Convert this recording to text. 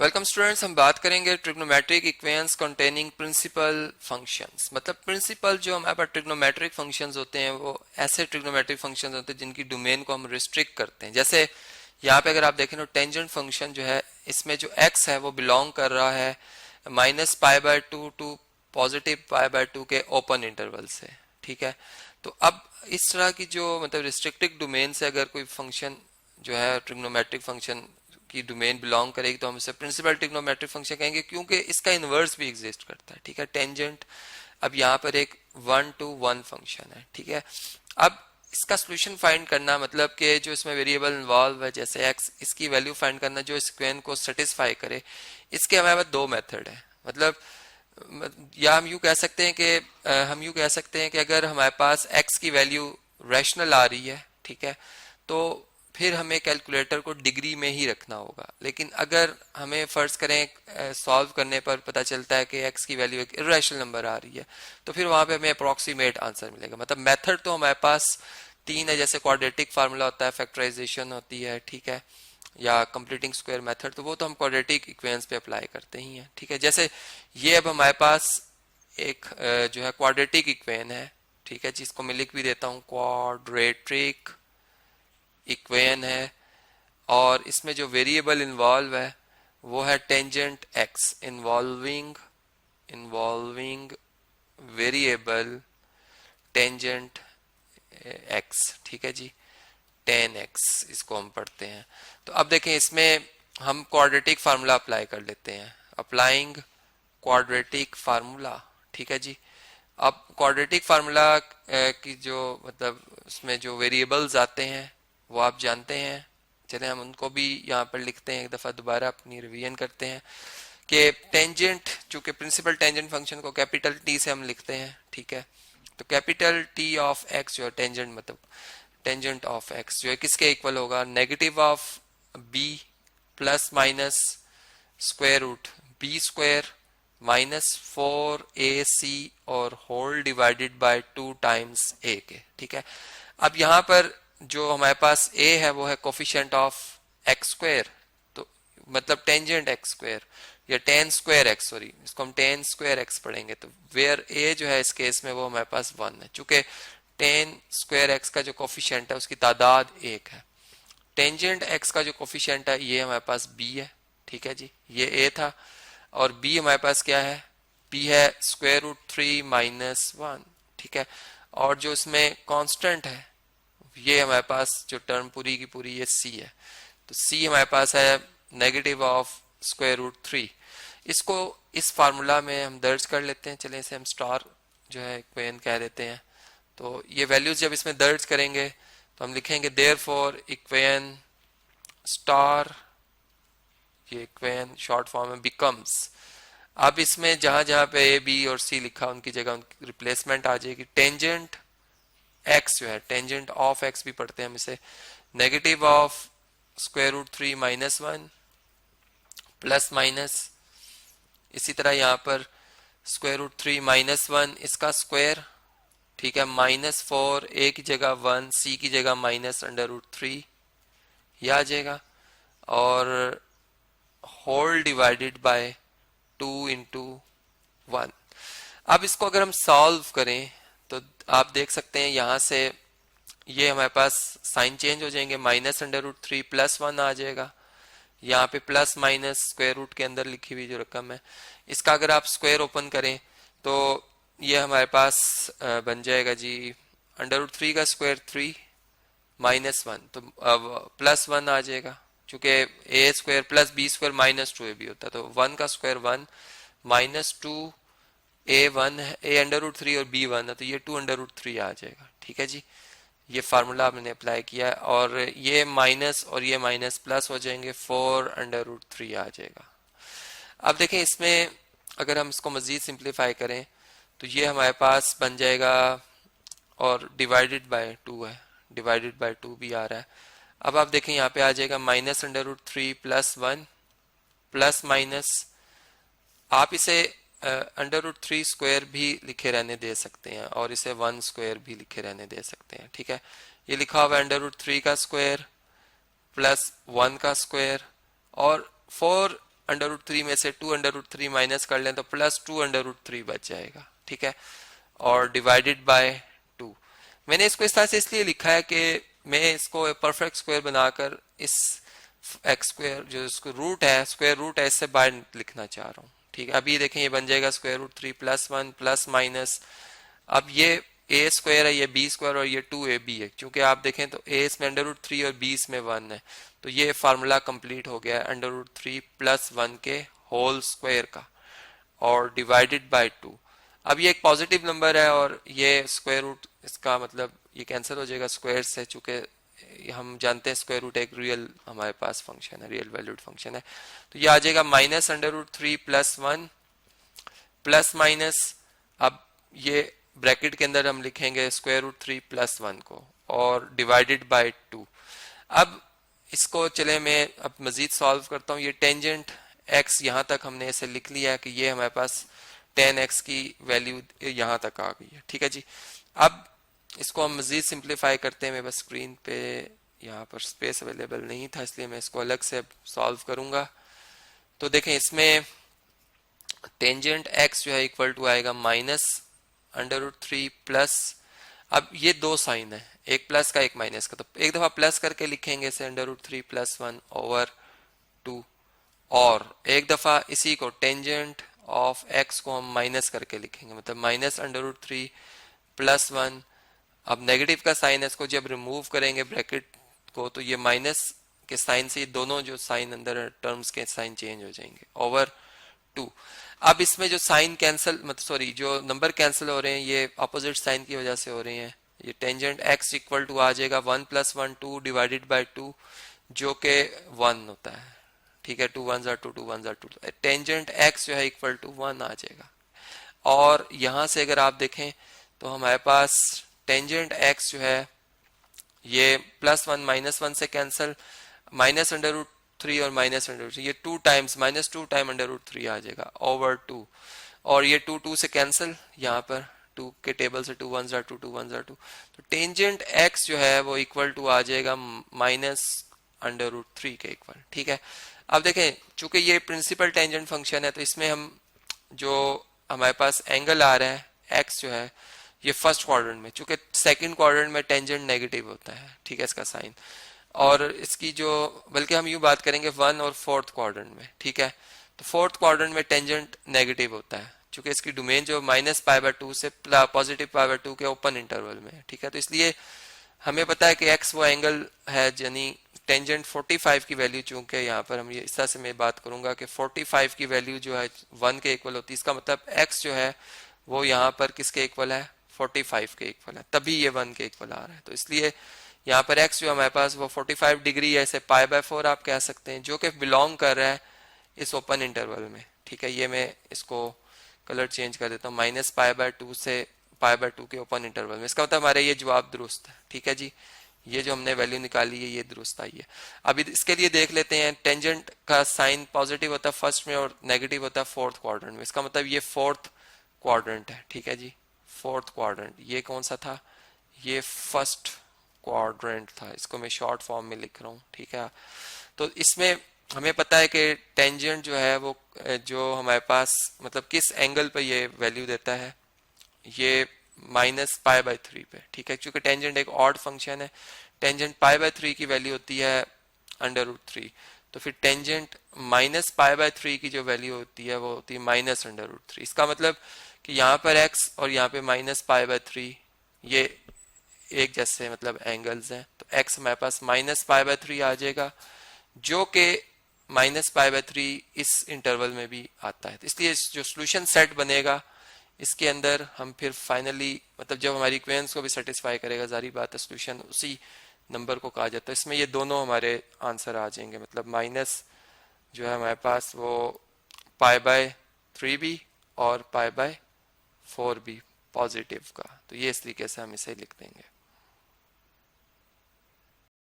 Welcome students, हम बात करेंगे trigonometric equations containing principal functions. मतलब प्रिंसिपल जो हमारे पास ट्रिग्नोमेट्रिक फंक्शंस होते हैं वो ऐसे ट्रिग्नोमेट्रिक फंक्शंस होते हैं जिनकी डोमेन को हम रिस्ट्रिक्ट करते हैं। जैसे यहाँ पे अगर आप देखें तो टेंजेंट फंक्शन जो है इसमें जो x है वो बिलोंग कर रहा है -π/2 टू +π/2 के ओपन इंटरवल से। ठीक है, तो अब इस तरह की जो मतलब रिस्ट्रिक्टेड डोमेन से अगर कोई फंक्शन जो है ट्रिग्नोमेट्रिक फंक्शन की डोमेन बिलोंग करेगी तो हम इसे प्रिंसिपल ट्रिग्नोमेट्रिक फंक्शन कहेंगे, क्योंकि इसका इनवर्स भी एग्जिस्ट करता है। ठीक है, टेंजेंट अब यहाँ पर एक 1-to-1 फंक्शन है। ठीक है, अब इसका सोल्यूशन फाइंड करना मतलब कि जो इसमें वेरिएबल इन्वॉल्व है जैसे x, इसकी वैल्यू फाइंड करना जो इस इक्वेशन को सेटिस्फाई करे। इसके हमारे पास दो मेथड है। मतलब या हम यूँ कह सकते हैं कि अगर हमारे पास x की वैल्यू रैशनल आ रही है, ठीक है, तो फिर हमें कैलकुलेटर को डिग्री में ही रखना होगा। लेकिन अगर हमें फर्ज करें सॉल्व करने पर पता चलता है कि x की वैल्यू एक इर्रेशनल नंबर आ रही है, तो फिर वहां पे हमें अप्रोक्सीमेट आंसर मिलेगा। मतलब मेथड तो हमारे पास तीन है, जैसे क्वाड्रेटिक फार्मूला होता है, फैक्टराइजेशन होती है, ठीक है, या कंप्लीटिंग स्क्वायर मेथड, तो वो तो हम क्वाड्रेटिक इक्वेशंस पे अप्लाई करते ही हैं। ठीक है, जैसे ये अब हमारे पास एक जो है क्वाड्रेटिक इक्वेशन है, ठीक है, जिसको मैं लिख भी देता हूँ, क्वाड्रेटिक इक्वेशन है, और इसमें जो वेरिएबल इन्वॉल्व है वो है tangent x, involving variable tangent x। ठीक है जी, tan x इसको हम पढ़ते हैं। तो अब देखें इसमें हम क्वाड्रेटिक फार्मूला अप्लाई कर लेते हैं, अप्लाइंग क्वाड्रेटिक फार्मूला। ठीक है जी, अब क्वाड्रेटिक फार्मूला की जो मतलब उसमें जो वेरिएबल्स आते हैं वो आप जानते हैं। चले हम उनको भी यहाँ पर लिखते हैं, एक दफ़ा दोबारा अपनी रिवीजन करते हैं कि टेंजेंट, चूंकि प्रिंसिपल टेंजेंट फंक्शन को कैपिटल टी से हम लिखते हैं। ठीक है, तो कैपिटल टी ऑफ एक्स जो है टेंजेंट, मतलब टेंजेंट ऑफ एक्स जो है किसके इक्वल होगा, negative of B plus minus square root B square -4ac और whole divided by 2 times a के। ठीक है, अब यहाँ पर जो हमारे पास a है वो है कोफिशिएंट ऑफ एक्स स्क्वायर, तो मतलब टेंजेंट एक्स स्क्वायर या टेन स्क्वायर एक्स, सॉरी इसको हम टेन स्क्वायर एक्स पढ़ेंगे, तो वेयर a जो है इस केस में वो हमारे पास 1 है। चूंकि टेन स्क्वायर एक्स का जो कोफिशिएंट है उसकी तादाद 1 है। टेंजेंट एक्स का जो कोफिशिएंट है ये हमारे पास b है। ठीक है जी, ये a था, और b हमारे पास क्या है, b है √3 - 1। ठीक है, और जो इसमें कांस्टेंट है ये हमारे पास जो टर्म पूरी की पूरी ये c है, तो c हमारे पास है नेगेटिव ऑफ √3। इसको इस फार्मूला में हम दर्ज कर लेते हैं, चलें इसे हम स्टार जो है इक्वेशन कह देते हैं। तो ये वैल्यूज जब इसमें दर्ज करेंगे तो हम लिखेंगे देयरफॉर इक्वेशन स्टार, ये इक्वेशन शॉर्ट फॉर्म में बिकम्स, अब इसमें जहां जहां पे ए बी और सी लिखा उनकी जगह उनकी रिप्लेसमेंट आ जाएगी। टेंजेंट एक्स जो है, टेंजेंट ऑफ एक्स भी पढ़ते हैं हम इसे, नेगेटिव ऑफ √3 - 1 प्लस माइनस, इसी तरह यहाँ पर √3 - 1 इसका स्क्वायर, ठीक है, -4 ए की जगह 1, सी की जगह -√3 यह आ जाएगा, और होल डिवाइडेड बाय 2 × 1। अब इसको अगर हम सॉल्व करें तो आप देख सकते हैं यहाँ से ये हमारे पास साइन चेंज हो जाएंगे, -√3 प्लस 1 आ जाएगा, यहाँ पे प्लस माइनस स्क्वायर रूट के अंदर लिखी हुई जो रकम है इसका अगर आप स्क्वायर ओपन करें तो ये हमारे पास बन जाएगा जी √3 का स्क्वायर 3 -1, तो अब +1 आ जाएगा, चूंकि a square plus b square -2ab भी होता है, तो 1 का स्क्वायर 1 -2 a 1 है, a √3 और b 1 है, तो ये 2 √3 आ जाएगा। ठीक है जी, ये फार्मूला मैंने अप्लाई किया, और ये माइनस और ये माइनस प्लस हो जाएंगे, 4 √3 आ जाएगा। अब देखें इसमें अगर हम इसको मजीद सिंप्लीफाई करें तो ये हमारे पास बन जाएगा, और डिवाइडेड बाय 2 है, डिवाइडेड बाय 2 भी आ रहा है। अब आप देखें यहाँ पे आ जाएगा -√3 प्लस 1 प्लस माइनस, आप इसे √3 स्क्वायर भी लिखे रहने दे सकते हैं और इसे 1 स्क्वायर भी लिखे रहने दे सकते हैं। ठीक है, ये लिखा हुआ है √3 का स्क्वायर प्लस 1 का स्क्वायर, और 4 2√3 में से 2√3 माइनस कर लें तो प्लस 2√3 बच जाएगा, ठीक है, और डिवाइडेड बाय 2। मैंने इसको इस तरह से इसलिए लिखा है कि मैं इसको परफेक्ट स्क्वायर बनाकर इस एक्स स्क्वायर जो इसको रूट है, स्क्वायर रूट है, इससे बाहर लिखना चाह रहा हूँ, ठीक है। अभी देखें ये बन जाएगा √3 + 1 प्लस माइनस, अब ये ए स्क्वायर है, ये बी स्क्वायर और ये 2ab है, क्योंकि आप देखें तो ए इसमें √3 और बी इसमें 1 है, तो ये फार्मूला कंप्लीट हो गया √3 + 1 के होल स्क्वायर का और डिवाइडेड बाय 2। अब ये एक पॉजिटिव नंबर है और ये स्क्वायर रूट, इसका मतलब ये कैंसिल हो जाएगा स्क्वायर से, चूंकि हम जानते हैं स्क्वायर रूट एक रियल हमारे पास फंक्शन है, रियल वैल्यूड फंक्शन है, तो ये आ जाएगा -√3 + 1 प्लस माइनस, अब ये ब्रैकेट के अंदर हम लिखेंगे √3 + 1 को और डिवाइडेड बाय 2। अब इसको चले मैं अब मजीद सॉल्व करता हूँ। ये टेंजेंट x यहाँ तक हमने ऐसे लिख लिया है कि ये हमारे पास tan x की वैल्यू यहाँ तक आ गई है, ठीक है जी। अब इसको हम मजीद सिंप्लीफाई करते हैं। मैं बस स्क्रीन पे यहाँ पर स्पेस अवेलेबल नहीं था, इसलिए मैं इसको अलग से सॉल्व करूंगा। तो देखें इसमें टेंजेंट x जो है इक्वल टू आएगा -√3 प्लस, अब ये दो साइन है, एक प्लस का एक माइनस का, तो एक दफा प्लस करके लिखेंगे इसे √3 + 1 ओवर 2, और एक दफा इसी को टेंजेंट ऑफ x को हम माइनस करके लिखेंगे, मतलब -√3 + 1। अब नेगेटिव का साइन है, इसको जब रिमूव करेंगे ब्रैकेट को तो ये माइनस के साइन से दोनों जो साइन अंदर टर्म्स के साइन चेंज हो जाएंगे ओवर 2। अब इसमें जो साइन कैंसिल, मतलब सॉरी जो नंबर कैंसिल हो रहे हैं ये अपोजिट साइन की वजह से हो रहे हैं। ये टेंजेंट x इक्वल टू आ जाएगा 1 + 1 2 डिवाइडेड बाय 2 जो कि 1 होता है, ठीक है, 2 1s are 2 2 1s are 2, tangent x जो है इक्वल टू 1 आ जाएगा। और यहां से अगर आप देखें तो हमारे पास टेंजेंट x जो है ये +1 -1 से कैंसिल, -√3 और -√3 ये 2 टाइम्स -2 टाइम √3 आ जाएगा ओवर 2, और ये 2 2 से कैंसिल, यहाँ पर 2 के टेबल से 2 1s are 2 2 1s are 2, तो टेंजेंट x जो है वो इक्वल टू आ जाएगा -√3 के इक्वल, ठीक है। अब देखें चूंकि ये प्रिंसिपल टेंजेंट फंक्शन है तो इसमें हम जो हमारे पास एंगल आ रहा है x जो है ये फर्स्ट क्वाड्रेंट में, चूंकि सेकंड क्वाड्रेंट में टेंजेंट नेगेटिव होता है, ठीक है, इसका साइन, और इसकी जो बल्कि हम यूं बात करेंगे 1 और 4th क्वाड्रेंट में, ठीक है, तो 4th क्वाड्रेंट में टेंजेंट नेगेटिव होता है चूंकि इसकी डोमेन जो -π/2 से +π/2 के ओपन इंटरवल में है, ठीक है। तो इसलिए हमें पता है कि x वो एंगल है, यानी टेंजेंट 45 की वैल्यू, चूंकि यहाँ पर हम ये इस तरह से मैं बात करूंगा कि 45 की वैल्यू जो है 1 के इक्वल होती है, इसका मतलब x जो है वो यहाँ पर किसके इक्वल है, 45 के इक्वल है, तभी ये 1 के इक्वल आ रहा है। तो इसलिए यहाँ पर x जो हमारे पास वो 45 डिग्री है, इसे π/4 आप कह सकते हैं, जो कि बिलोंग कर रहा है इस ओपन इंटरवल में, ठीक है। ये मैं इसको कलर चेंज कर देता हूँ, -π/2 से π/2 के ओपन इंटरवल में, इसका मतलब हमारे ये जवाब दुरुस्त है, ठीक है जी। ये जो हमने वैल्यू निकाली है ये दुरुस्त आई है। अभी इसके लिए देख लेते हैं, टेंजेंट का साइन पॉजिटिव होता है फर्स्ट में और नेगेटिव होता है 4th क्वाड्रेंट में, इसका मतलब ये 4th क्वाड्रेंट है, ठीक है जी, 4th क्वाड्रेंट। ये कौन सा था, ये फर्स्ट क्वाड्रेंट था, इसको मैं शॉर्ट फॉर्म में लिख रहा हूँ, ठीक है। तो इसमें हमें पता है कि टेंजेंट जो है वो जो हमारे पास मतलब किस एंगल पे ये वैल्यू देता है, ये -π/3 पे, ठीक है, क्योंकि टेंजेंट एक ऑड फंक्शन है, टेंजेंट π/3 की वैल्यू होती है √3, तो फिर टेंजेंट -π/3 की जो वैल्यू होती है वो होती है -√3। इसका मतलब कि यहाँ पर x और यहाँ पे -π/3 ये एक जैसे मतलब एंगल्स हैं, तो x हमारे पास -π/3 आ जाएगा जो कि -π/3 इस इंटरवल में भी आता है। तो इसलिए जो सोल्यूशन सेट बनेगा इसके अंदर हम फिर फाइनली मतलब जब हमारी इक्वेशंस को भी सेटिस्फाई करेगा, जारी बात है सोल्यूशन उसी नंबर को कहा जाता है। इसमें ये दोनों हमारे आंसर आ जाएंगे, मतलब माइनस जो है हमारे पास वो π/3 भी और π/4 भी पॉजिटिव का, तो ये इस तरीके से हम इसे लिख देंगे।